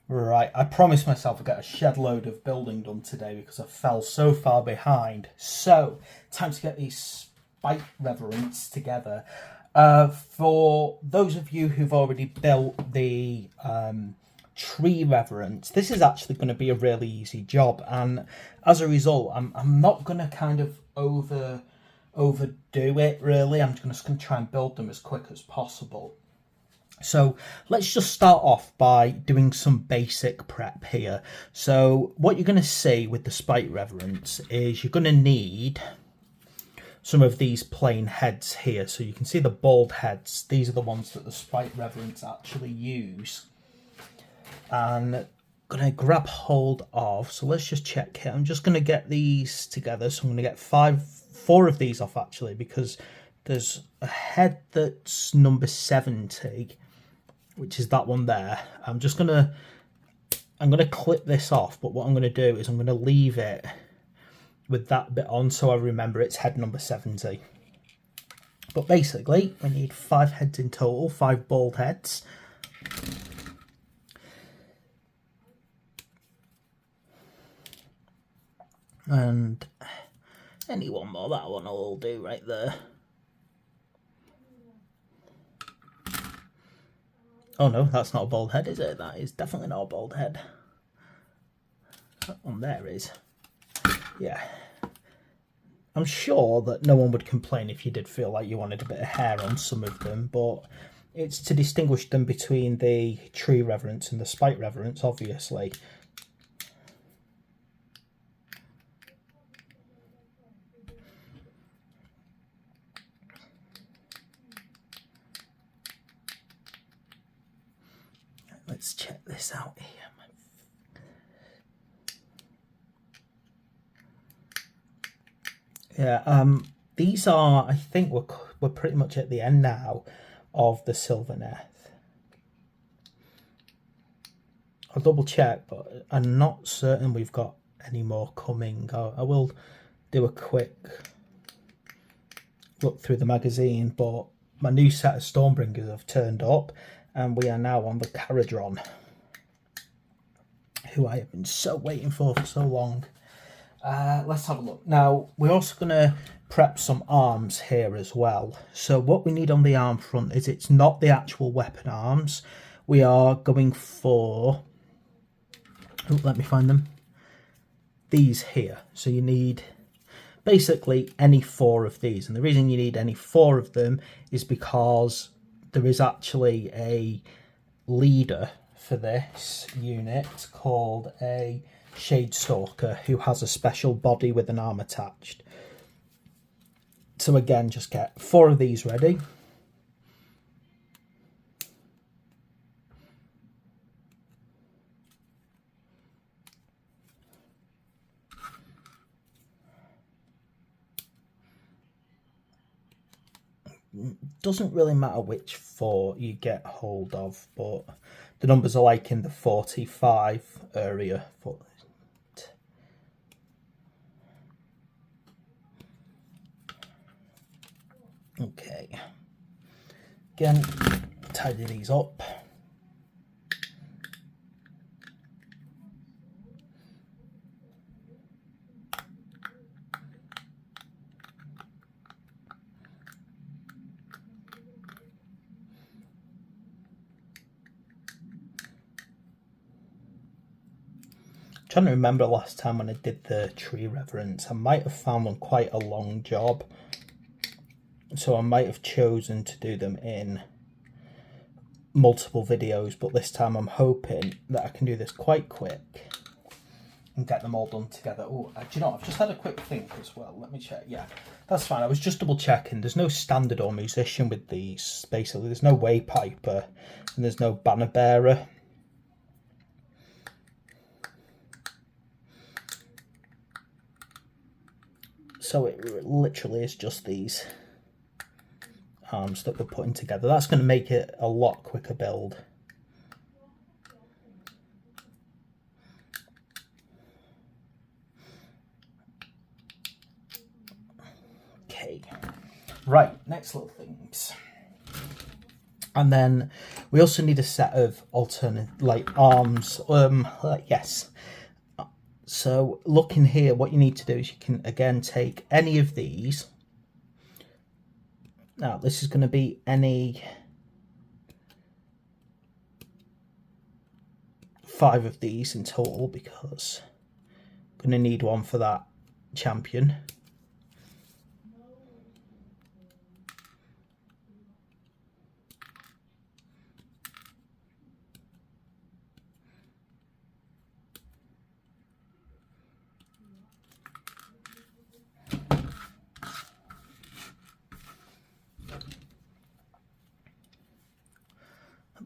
Right, I promised myself I'd get a shed load of building done today because I fell so far behind. So, time to get these spike reverents together. For those of you who've already built the tree reverence, this is actually going to be a really easy job, and as a result, I'm not going to kind of overdo it really. I'm just going to try and build them as quick as possible. So let's just start off by doing some basic prep here. So what you're going to see with the spike reverence is you're going to need some of these plain heads here. So you can see the bald heads. These are the ones that the spike reverence actually use. And I'm going to grab hold of, so let's just check here. I'm just going to get these together. So I'm going to get four of these off actually, because there's a head that's number 70, which is that one there. I'm gonna clip this off, but what I'm gonna do is I'm gonna leave it with that bit on so I remember it's head number 70. But basically, we need 5 heads in total, 5 bald heads. And any one more, that one will do right there. Oh no, that's not a bald head, is it? That is definitely not a bald head. That one there is. Yeah. I'm sure that no one would complain if you did feel like you wanted a bit of hair on some of them, but it's to distinguish them between the tree reverence and the spike reverence, obviously. Let's check this out here. Yeah, these are, I think we're pretty much at the end now of the Sylvaneth. I'll double check, but I'm not certain we've got any more coming. I will do a quick look through the magazine, but my new set of Stormbringers have turned up, and we are now on the Caradron, who I have been waiting for so long. Let's have a look. Now, we're also going to prep some arms here as well. So what we need on the arm front is it's not the actual weapon arms. We are going for... Oh, let me find them. These here. So you need basically any 4 of these. And the reason you need any 4 of them is because there is actually a leader for this unit called a Shade Stalker who has a special body with an arm attached. So again, just get 4 of these ready. Doesn't really matter which 4 you get hold of, but the numbers are like in the 45 area. Okay, again, tidy these up. I'm trying to remember last time when I did the tree reverence, I might have found them quite a long job. So I might have chosen to do them in multiple videos, but this time I'm hoping that I can do this quite quick and get them all done together. Oh, do you know what? I've just had a quick think as well. Let me check. Yeah, that's fine. I was just double checking. There's no standard or musician with these. Basically, there's no waypiper and there's no banner bearer. So it literally is just these arms that we're putting together. That's going to make it a lot quicker build. Okay, right, next little things. And then we also need a set of alternate, like, arms. Yes. So looking here, what you need to do is you can, again, take any of these. Now, this is going to be any 5 of these in total, because I'm going to need one for that champion.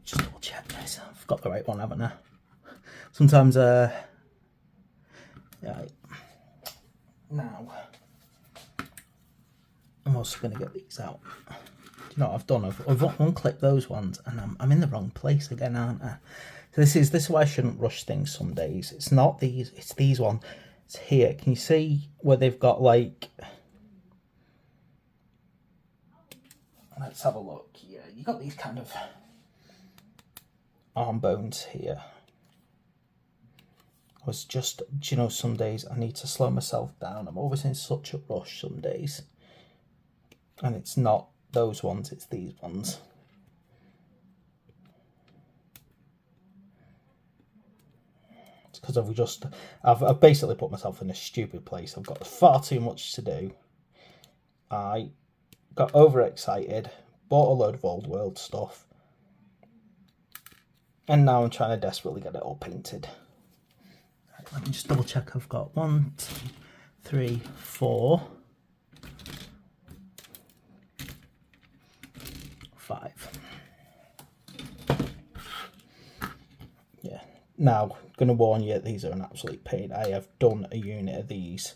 Just double check this. I've got the right one, haven't I? Sometimes, yeah. Now, I'm also going to get these out. Do you know what I've done? I've unclicked those ones, and I'm in the wrong place again, aren't I? So this is why I shouldn't rush things some days. It's not these. It's these ones. It's here. Can you see where they've got, like? Let's have a look. Yeah, you got these kind of arm bones here. I was just, you know, some days I need to slow myself down. I'm always in such a rush some days. And it's not those ones, it's these ones. It's because I've basically put myself in a stupid place. I've got far too much to do. I got overexcited, bought a load of old world stuff. And now I'm trying to desperately get it all painted. Right, let me just double check. I've got 1, 2, 3, 4, 5. Yeah. Now, I'm going to warn you, these are an absolute pain. I have done a unit of these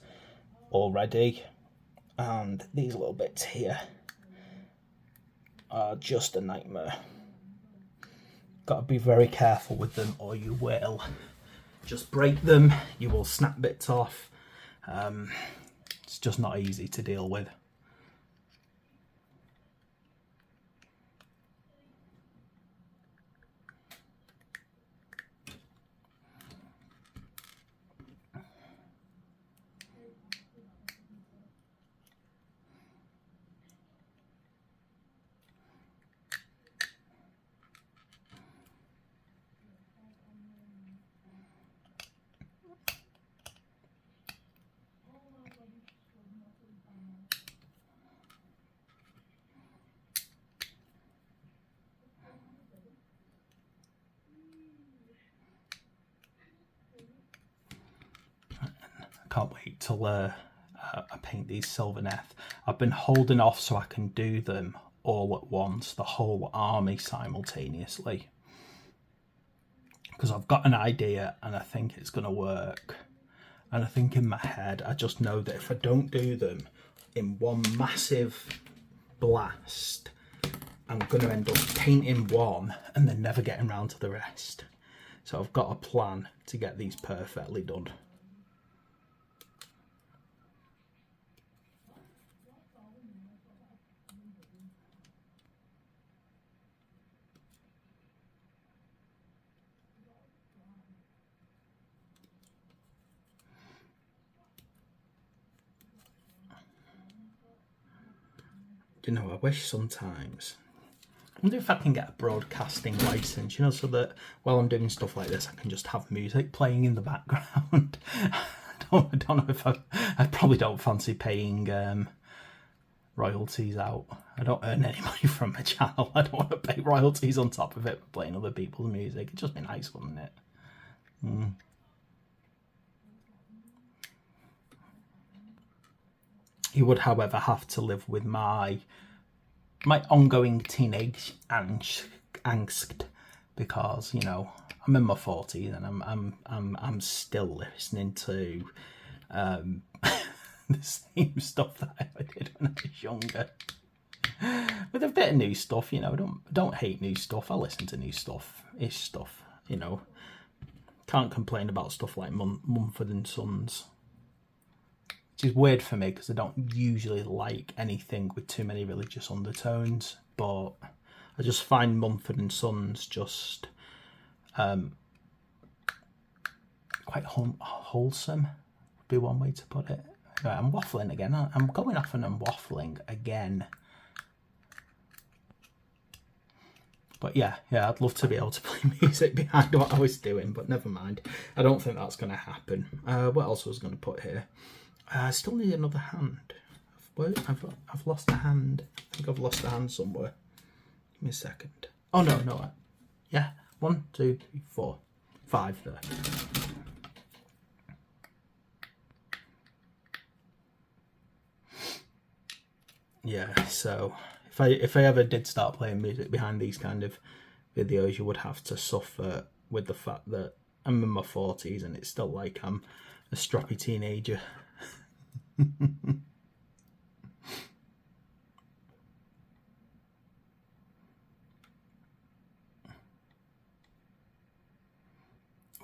already. And these little bits here are just a nightmare. Got to be very careful with them, or you will just break them. You will snap bits off. It's just not easy to deal with. Can't wait till I paint these Sylvaneth. I've been holding off so I can do them all at once, the whole army simultaneously, because I've got an idea and I think it's going to work. And I think in my head, I just know that if I don't do them in one massive blast, I'm going to end up painting one and then never getting around to the rest. So I've got a plan to get these perfectly done. You know, I wish sometimes, I wonder if I can get a broadcasting license, you know, so that while I'm doing stuff like this, I can just have music playing in the background. I don't know if I probably don't fancy paying royalties out. I don't earn any money from my channel. I don't want to pay royalties on top of it for playing other people's music. It'd just be nice, wouldn't it? You would, however, have to live with my ongoing teenage angst, because, you know, I'm in my 40s and I'm still listening to the same stuff that I did when I was younger, with a bit of new stuff. You know, don't hate new stuff. I listen to new stuff-ish stuff. You know, can't complain about stuff like Mumford and Sons. Which is weird for me because I don't usually like anything with too many religious undertones, but I just find Mumford and Sons just quite wholesome, would be one way to put it. Right, I'm waffling again. I'm going off and I'm waffling again. But yeah, I'd love to be able to play music behind what I was doing, but never mind. I don't think that's going to happen. What else was I going to put here? I still need another hand. I've lost a hand. I think I've lost a hand somewhere. Give me a second. Oh, no. Yeah, 1, 2, 3, 4, 5 there. Yeah, so if I ever did start playing music behind these kind of videos, you would have to suffer with the fact that I'm in my 40s and it's still like I'm a stroppy teenager.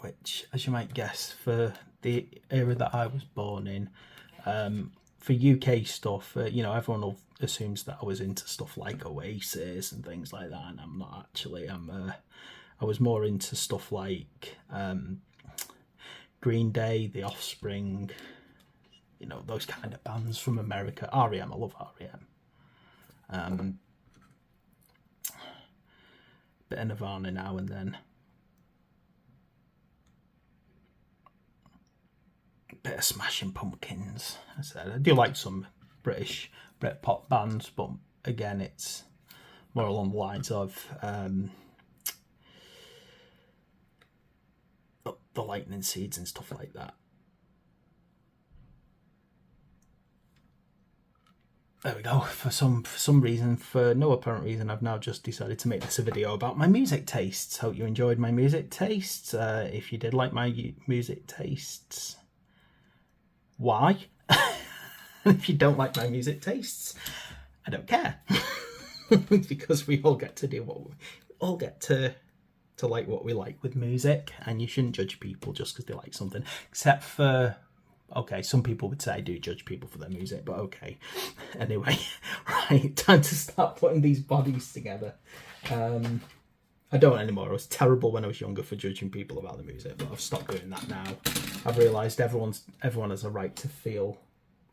Which, as you might guess, for the era that I was born in, for UK stuff, everyone assumes that I was into stuff like Oasis and things like that, and I'm not actually. I was more into stuff like Green Day, The Offspring, those kind of bands from America. R.E.M. I love R.E.M. Bit of Nirvana now and then. Bit of Smashing Pumpkins. I said I do like some British Britpop bands, but again, it's more along the lines of the Lightning Seeds and stuff like that. There we go. For some reason, for no apparent reason, I've now just decided to make this a video about my music tastes. Hope you enjoyed my music tastes. If you did like my music tastes, why? If you don't like my music tastes, I don't care. Because we all get to do what we all get to like what we like with music, and you shouldn't judge people just because they like something, except for, okay, some people would say I do judge people for their music, but okay. Anyway, right, time to start putting these bodies together. I don't anymore. I was terrible when I was younger for judging people about the music, but I've stopped doing that now. I've realised everyone has a right to feel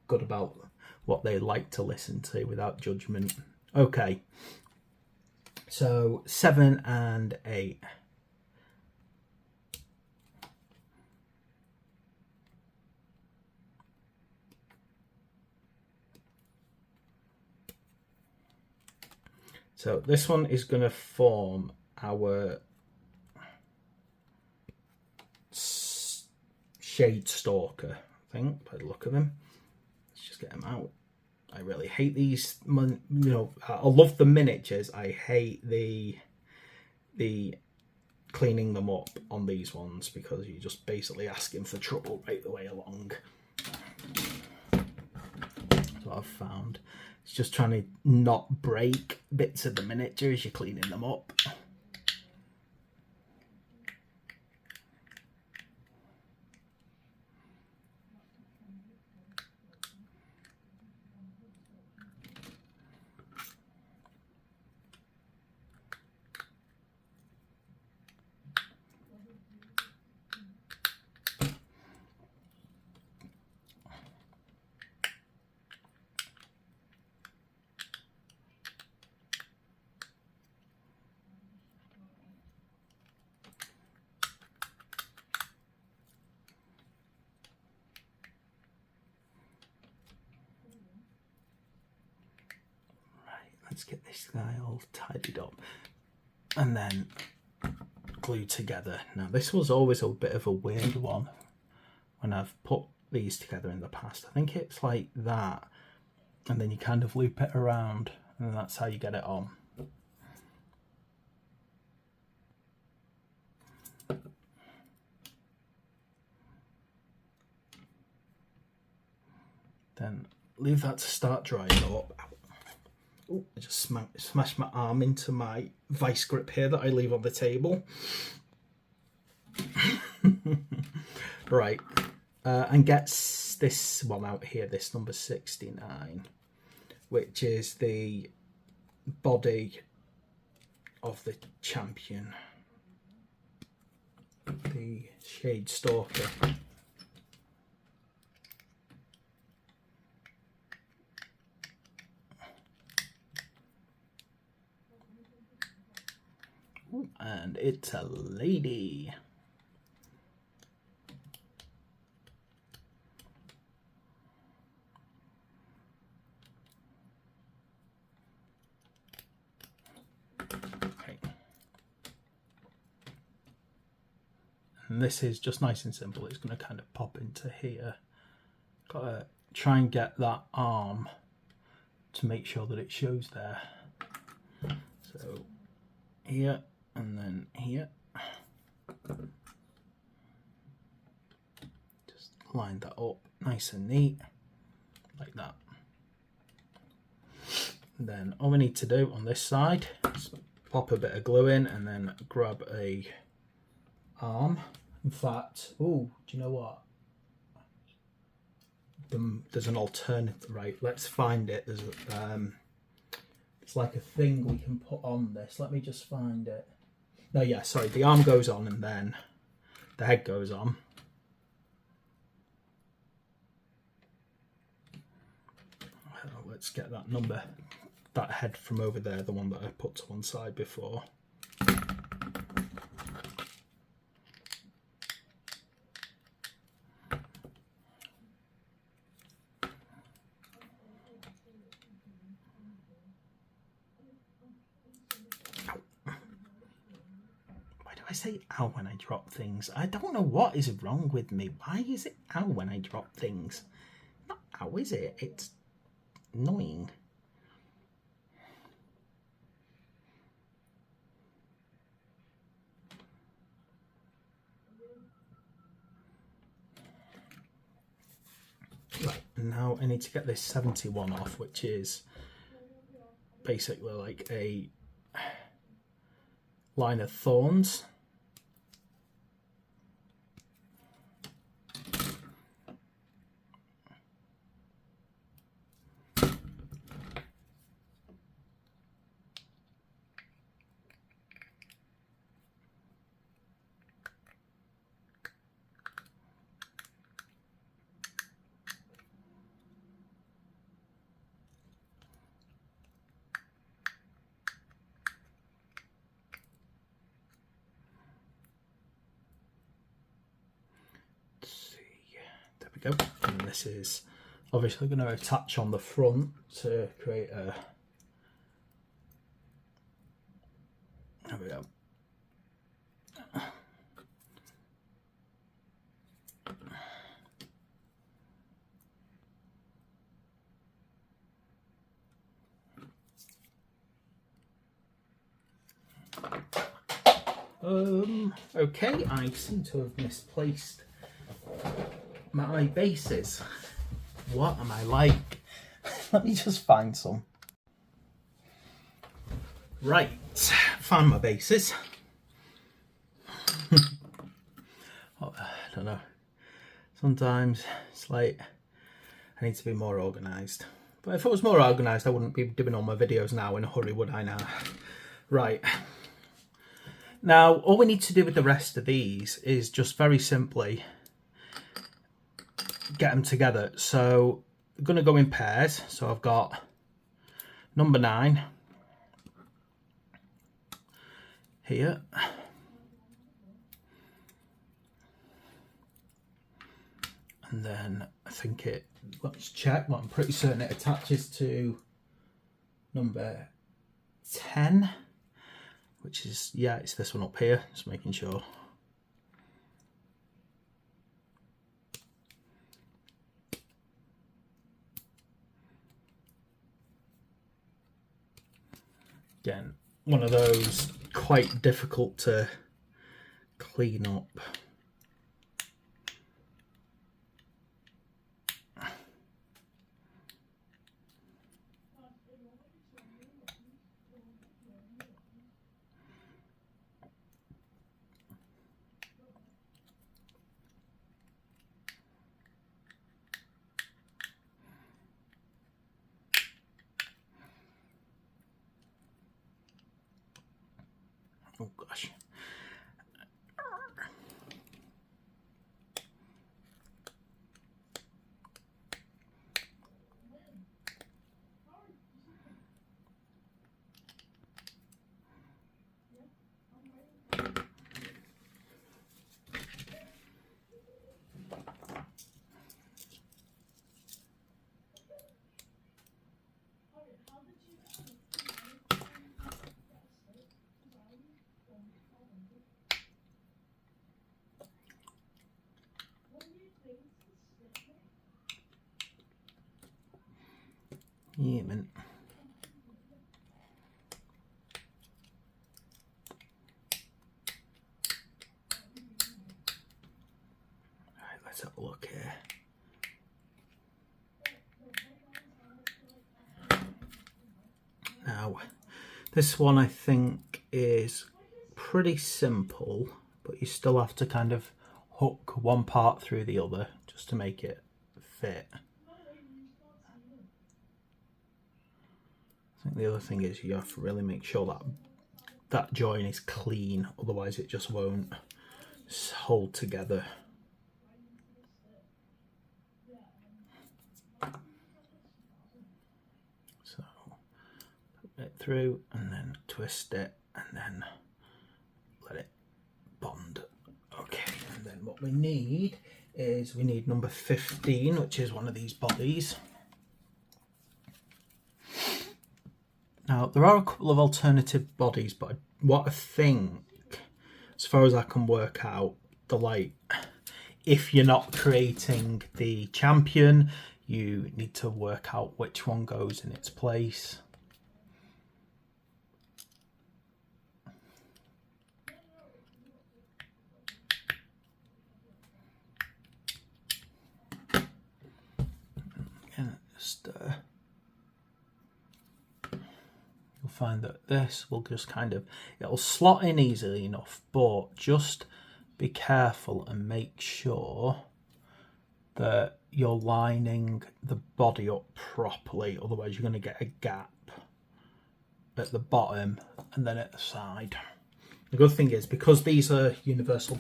good about what they like to listen to without judgment. Okay, so 7 and 8. So this one is going to form our Shade Stalker, I think, by the look of him. Let's just get him out. I really hate these, I love the miniatures. I hate the cleaning them up on these ones, because you're just basically asking for trouble right the way along. That's what I've found. It's just trying to not break bits of the miniature as you're cleaning them up. Let's get this guy all tidied up and then glued together. Now, this was always a bit of a weird one when I've put these together in the past. I think it's like that, and then you kind of loop it around, and that's how you get it on. Then leave that to start drying up. Ooh, I just smashed my arm into my vice grip here that I leave on the table. Right, and gets this one out here, this number 69, which is the body of the champion, the Shade Stalker. And it's a lady. Okay. And this is just nice and simple. It's going to kind of pop into here. Got to try and get that arm to make sure that it shows there. So here. And then here, just line that up nice and neat, like that. And then all we need to do on this side is pop a bit of glue in and then grab a arm. In fact, oh, do you know what? There's an alternative, right? Let's find it. There's it's like a thing we can put on this. Let me just find it. No, yeah, sorry, the arm goes on and then the head goes on. Let's get that number, that head from over there, the one that I put to one side before. I say ow when I drop things. I don't know what is wrong with me. Why is it ow when I drop things? Not ow, is it? It's annoying. Right, now I need to get this 71 off, which is basically like a line of thorns. There we go. And this is obviously going to attach on the front to create a... There we go. Okay, I seem to have misplaced my bases. What am I like? Let me just find some. Right, found my bases. Oh, I don't know. Sometimes it's like I need to be more organised. But if I was more organised, I wouldn't be doing all my videos now in a hurry, would I now? Right. Now, all we need to do with the rest of these is just very simply get them together. So I'm going to go in pairs. So I've got number 9 here. And then I think it, let's check, but I'm pretty certain it attaches to number 10. Which is, yeah, it's this one up here, just making sure. Again, one of those quite difficult to clean up. Oh gosh. Yeah, man. Right, let's have a look here. Now, this one I think is pretty simple, but you still have to kind of hook one part through the other just to make it fit. I think the other thing is you have to really make sure that that join is clean, otherwise it just won't hold together. So put it through and then twist it and then let it bond. Okay, and then what we need is we need number 15, which is one of these bodies. Now, there are a couple of alternative bodies, but what I think, as far as I can work out, if you're not creating the champion, you need to work out which one goes in its place. And just you'll find that this will just kind of, it'll slot in easily enough, but just be careful and make sure that you're lining the body up properly, otherwise you're going to get a gap at the bottom and then at the side. The good thing is, because these are universal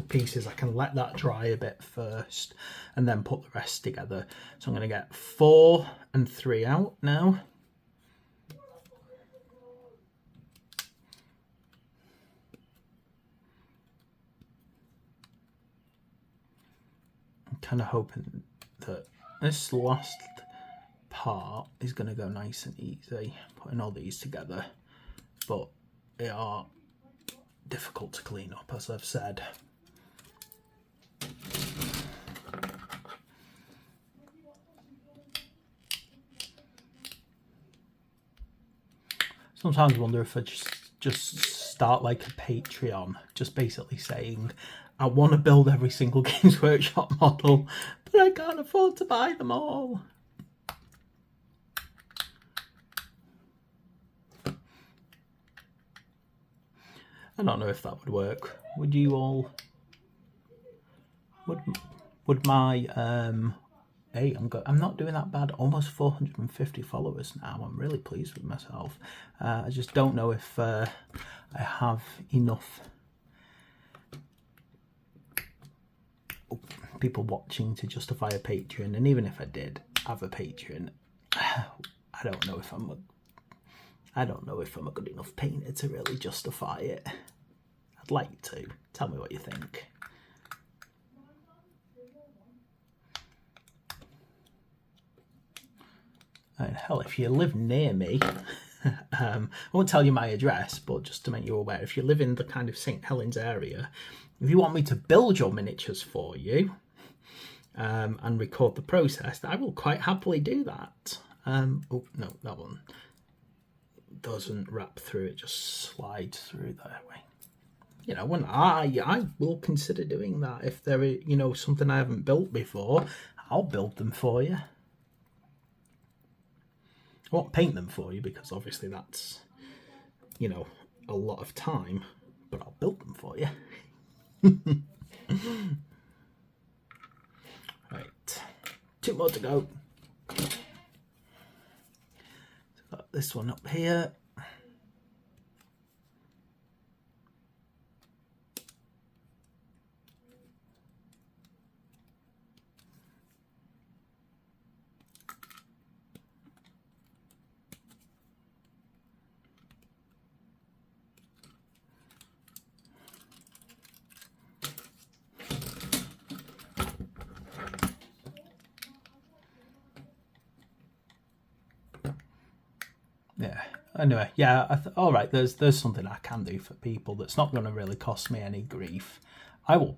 pieces, I can let that dry a bit first and then put the rest together. So I'm going to get 4 and 3 out now. I'm kind of hoping that this last part is going to go nice and easy, putting all these together, but they are difficult to clean up, as I've said. Sometimes I wonder if I just start like a Patreon, just basically saying I want to build every single Games Workshop model, but I can't afford to buy them all. I don't know if that would work. Would you all? Would my hey, I'm not doing that bad. Almost 450 followers now. I'm really pleased with myself. I just don't know if I have enough people watching to justify a Patreon, and even if I did have a Patreon, I don't know if I'm a good enough painter to really justify it. I'd like to. Tell me what you think. And hell, if you live near me, I won't tell you my address, but just to make you aware, if you live in the kind of St. Helens area, if you want me to build your miniatures for you and record the process, I will quite happily do that. Oh, no, that one doesn't wrap through, it just slides through that way. You know, when I will consider doing that. If there is, you know, something I haven't built before, I'll build them for you. I won't paint them for you because obviously that's, you know, a lot of time, but I'll build them for you. Right, 2 more to go. So got this one up here. anyway, yeah, all right, there's something I can do for people that's not going to really cost me any grief. I will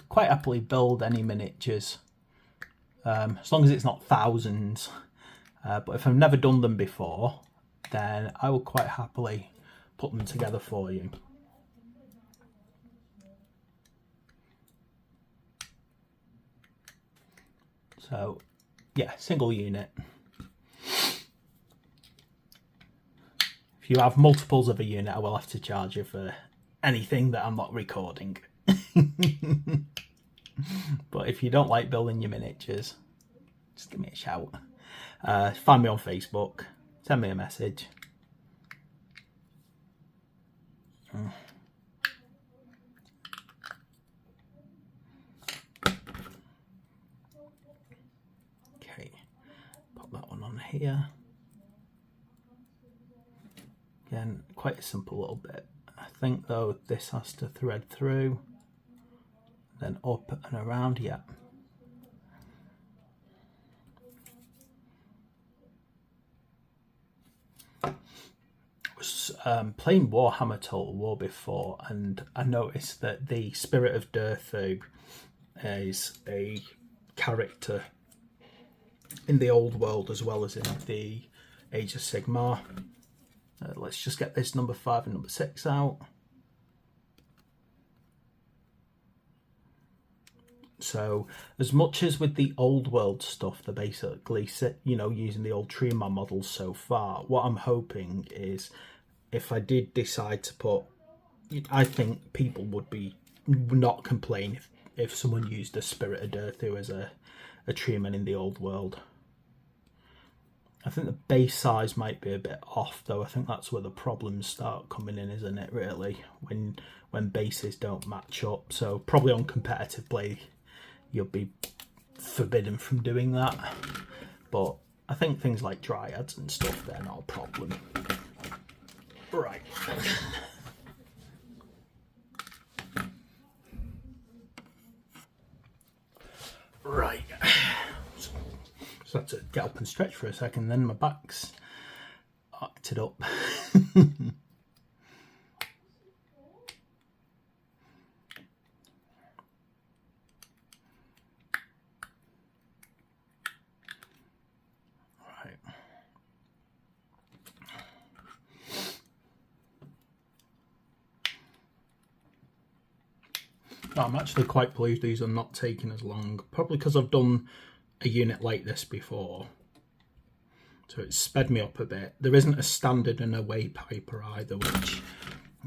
quite happily build any miniatures, as long as it's not thousands. But if I've never done them before, then I will quite happily put them together for you. So, yeah, single unit. If you have multiples of a unit, I will have to charge you for anything that I'm not recording. But if you don't like building your miniatures, just give me a shout. Find me on Facebook, send me a message. Okay, pop that one on here. Again, quite a simple little bit. I think though this has to thread through, then up and around, yeah. I was playing Warhammer Total War before, and I noticed that the Spirit of Durthu is a character in the old world as well as in the Age of Sigmar. Let's just get this number 5 and number 6 out. So as much as with the old world stuff, they're basically, you know, using the old Tremor models so far, what I'm hoping is if I did decide to put, I think people would not complain if someone used a Spirit of Durthu as a Tremor in the old world. I think the base size might be a bit off though. I think that's where the problems start coming in, isn't it, really? When bases don't match up. So probably on competitive play, you'll be forbidden from doing that. But I think things like Dryads and stuff, they're not a problem. Right. Right. So I had to get up and stretch for a second, then my back's acted up. Right. I'm actually quite pleased these are not taking as long, probably because I've done a unit like this before, so it's sped me up a bit. There isn't a standard and a way paper either, which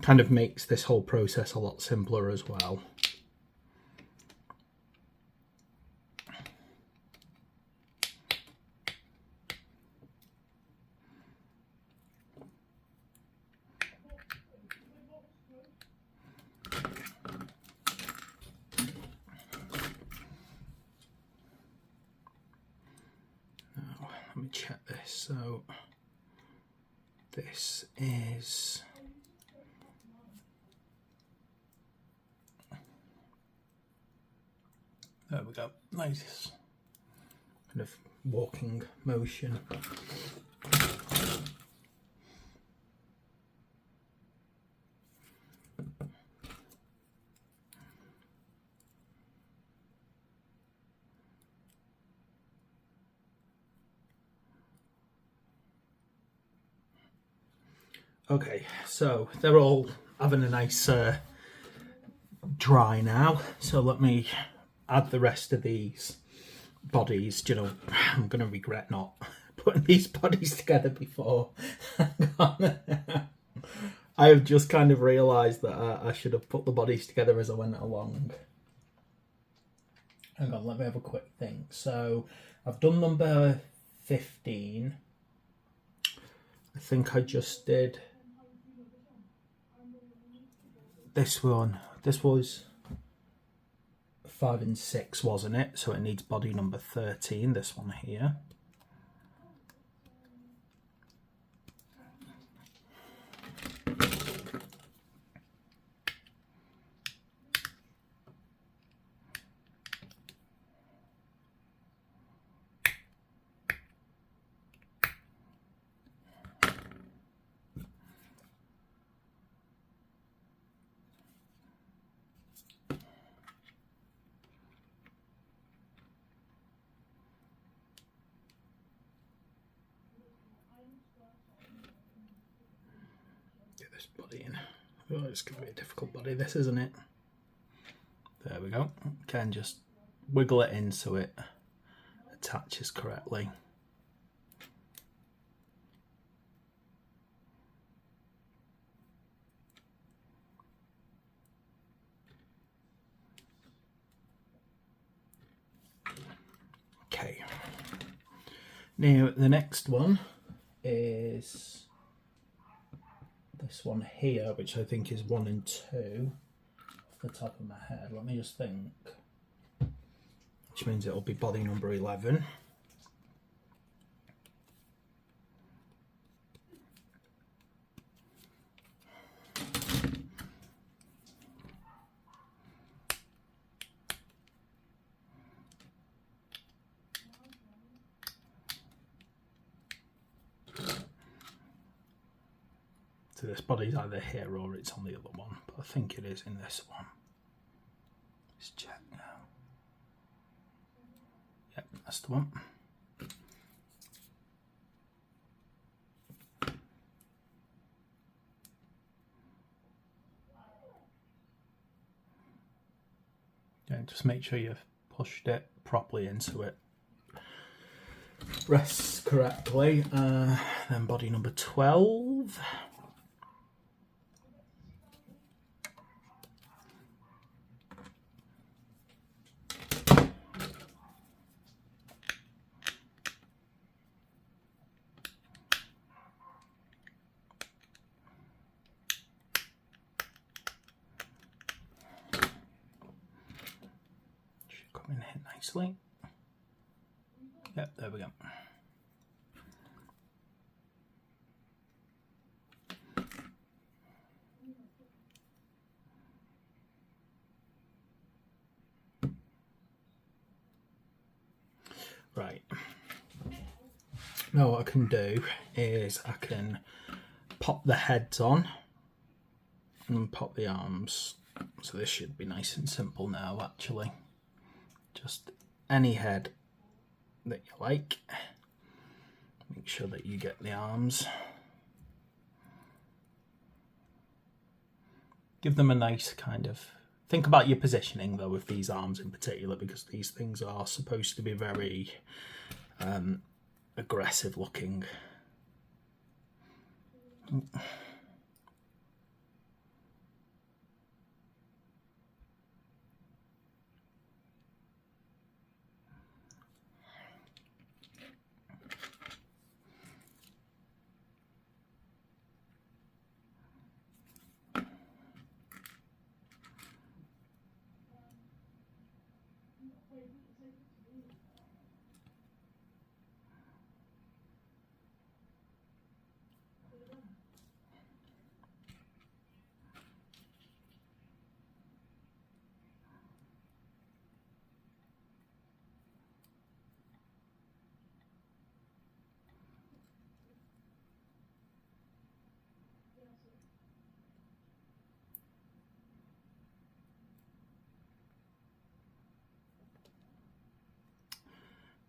kind of makes this whole process a lot simpler as well. Let me check this. So this is there we go. Nice kind of walking motion. Okay, so they're all having a nice dry now. So let me add the rest of these bodies. You know, I'm going to regret not putting these bodies together before. I have just kind of realised that I should have put the bodies together as I went along. Hang on, let me have a quick think. So I've done number 15. I think I just did this one. This was 5 and 6, wasn't it? So it needs body number 13, this one here. get this body in. Oh, it's going to be a difficult body, this, isn't it? There we go. Again, just wiggle it in so it attaches correctly. Okay. Now the next one is this one here, which I think is 1 and 2 off the top of my head. Let me just think. Which means it'll be body number 11. So this body's either here or it's on the other one, but I think it is in this one. Let's check now. Yep, that's the one. Yeah, just make sure you've pushed it properly into it. Rests correctly. Then body number 12. Come in here nicely. Yep, there we go. Right. Now what I can do is I can pop the heads on and pop the arms. So this should be nice and simple now, actually. Just any head that you like. Make sure that you get the arms. Give them a nice kind of... Think about your positioning though with these arms in particular, because these things are supposed to be very aggressive looking.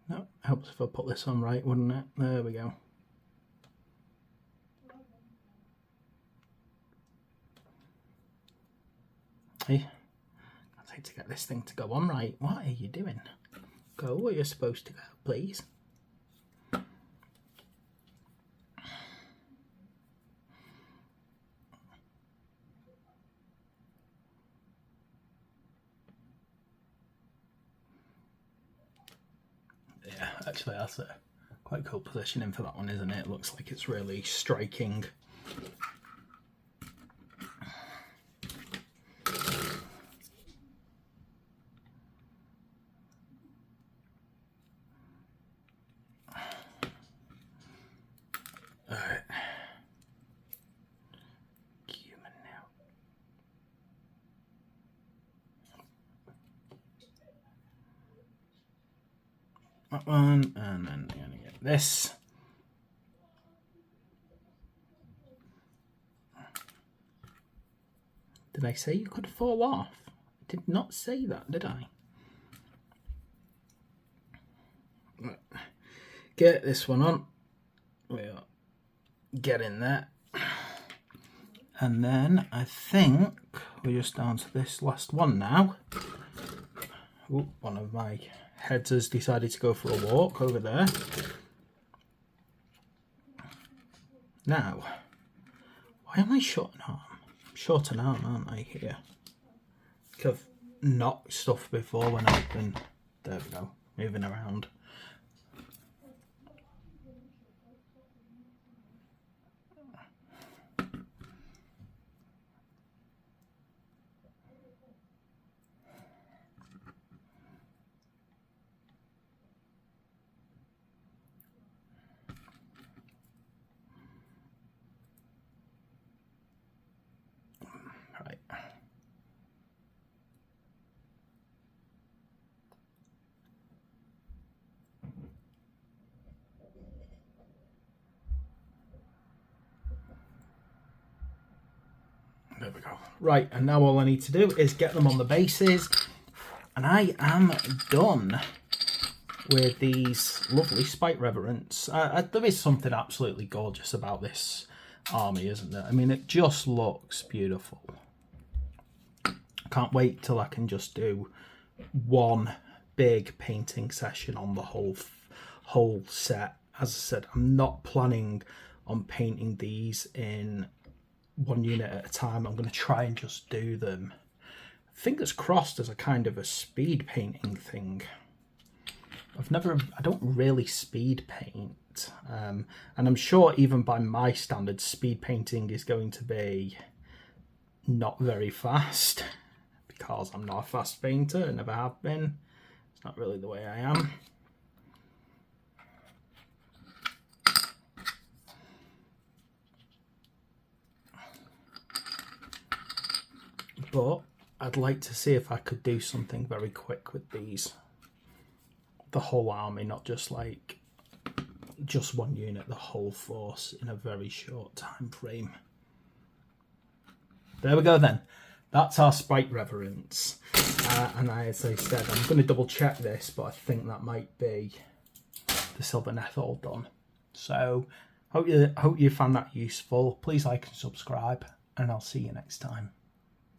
No, helps if I put this on right, wouldn't it? There we go. Hey, I need to get this thing to go on right. What are you doing? Go where you're supposed to go, please. Yeah, actually that's a quite cool positioning for that one, isn't it? It looks like it's really striking. Alright. Human now. That one, and then I'm gonna get this. Did I say you could fall off? I did not say that, did I? Right. Get this one on. We'll get in there. And then I think we're just down to this last one now. Ooh, one of my heads has decided to go for a walk over there. Now, why am I short an arm? I'm short an arm, aren't I, here? I've knocked stuff before when I've been, there we go, moving around. Right. There we go. Right, and now all I need to do is get them on the bases, and I am done with these lovely Spike Revenants. There is something absolutely gorgeous about this army, isn't there? I mean, it just looks beautiful. I can't wait till I can just do one big painting session on the whole set. As I said, I'm not planning on painting these in one unit at a time. I'm going to try and just do them, fingers crossed, as a kind of a speed painting thing. I don't really speed paint, and I'm sure even by my standards, speed painting is going to be not very fast, because I'm not a fast painter and never have been. It's not really the way I am. But I'd like to see if I could do something very quick with these. The whole army, not just like just one unit, the whole force in a very short time frame. There we go then. That's our Spike Revenants. And as I said, I'm going to double check this, but I think that might be the Sylvaneth all done. So hope you found that useful. Please like and subscribe, and I'll see you next time.